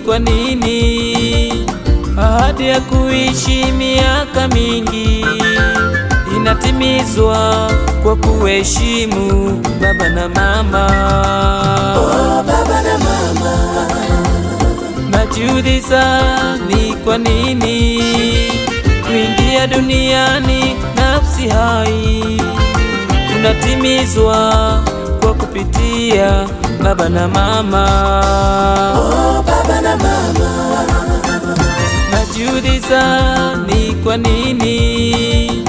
kwa nini ahadi ya kuishi miaka mingi inatimizwa kwa kuheshimu baba na mama. Oh, baba na mama. Najiuliza ni kwa nini kuingia duniani nafsi hai unatimizwa kwa kupitia baba na mama. Oh, baba na mama. Najiuliza ni kwa nini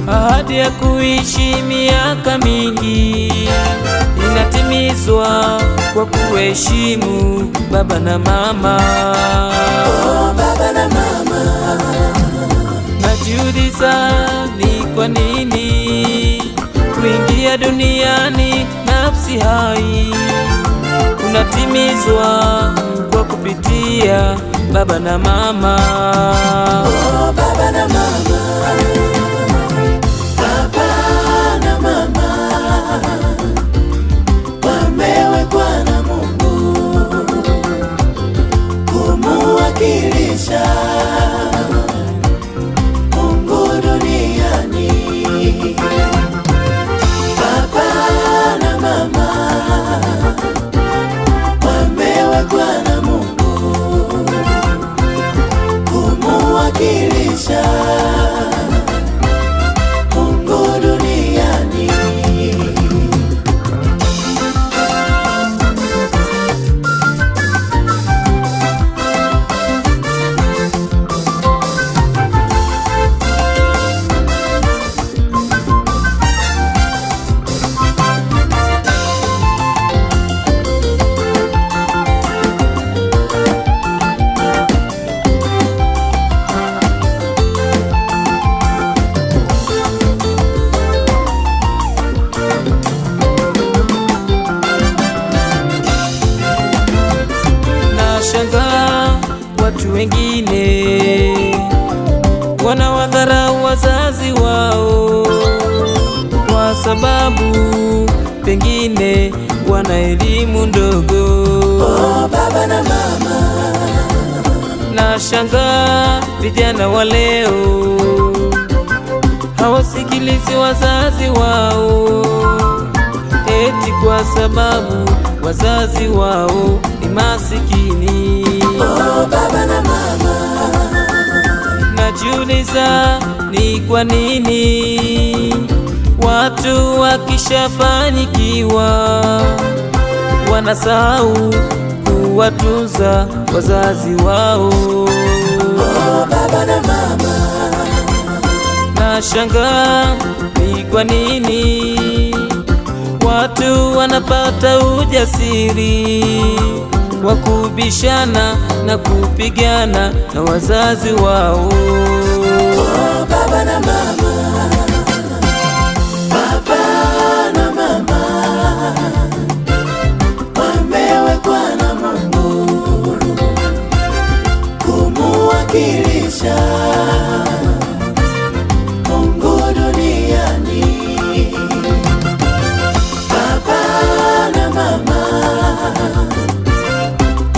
ahadi ya kuishi miaka mingi inatimizwa kwa kuheshimu baba na mama. Oh, baba na mama. Najiuliza ni kwa nini kuingia duniani nafsi hai unatimizwa kwa kupitia baba na mama. Oh, baba na mama. Baba na mama wamewekwa na Mungu kumuwakilisha Mungu duniani. Baba na mama wamewekwa na Mungu kumuwakilisha Mungu duniani. Nashangaa watu wengine wanawadharau wazazi wao kwa sababu pengine wana elimu ndogo. Oh, baba na mama. Nashangaa vijana wa leo hawasikilizi wazazi wao eti kwa sababu wazazi wao ni masikini. Oh, baba na mama. Najiuliza ni kwa nini watu wakishafanikiwa wanasahau kuwatunza wazazi wao. Oh, baba na mama. Nashangaa ni kwa nini watu wanapata ujasiri wa kubishana na kupigana na wazazi wao. Oh, baba na mama. Baba na mama wamewekwa na Mungu kumuwakilisha Mungu duniani. Baba na mama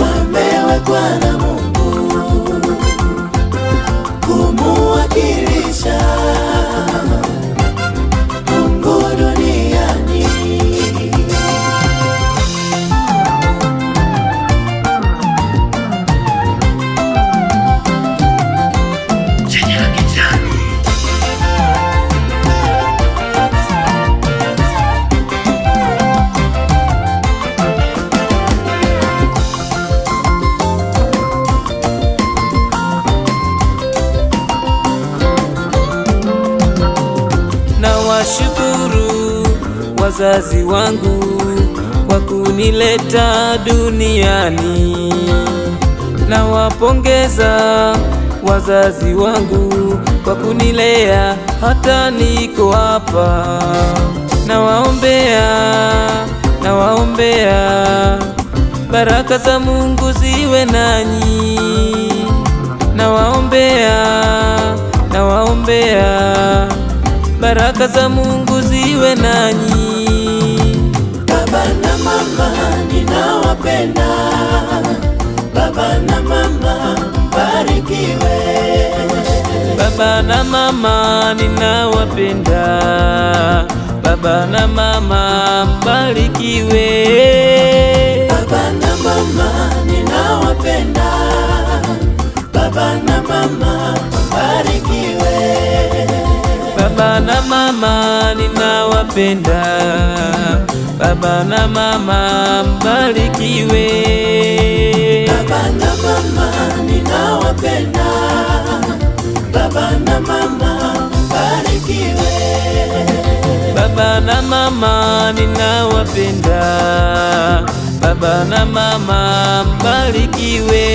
wamewekwa na Mungu kumuwakilisha Mungu duniani. Nawashukuru wazazi wangu kwa kunileta duniani. Nawapongeza wazazi wangu kwa kunilea hata niko hapa. Nawaombea baraka za Mungu ziwe nanyi. Nawaombea baraka za Mungu ziwe nanyi. Baba na mama ninawapenda. Baba Baba na mama barikiwe. Baba na mama ninawapenda, baba na mama mbarikiwe. Baba na mama ninawapenda, baba na mama barikiwe. Baba na mama ninawapenda, baba na mama mbarikiwe. Baba na mama ninawapenda, baba na mama barikiwe. Baba na mama ninawapenda, baba na mama mbarikiwe.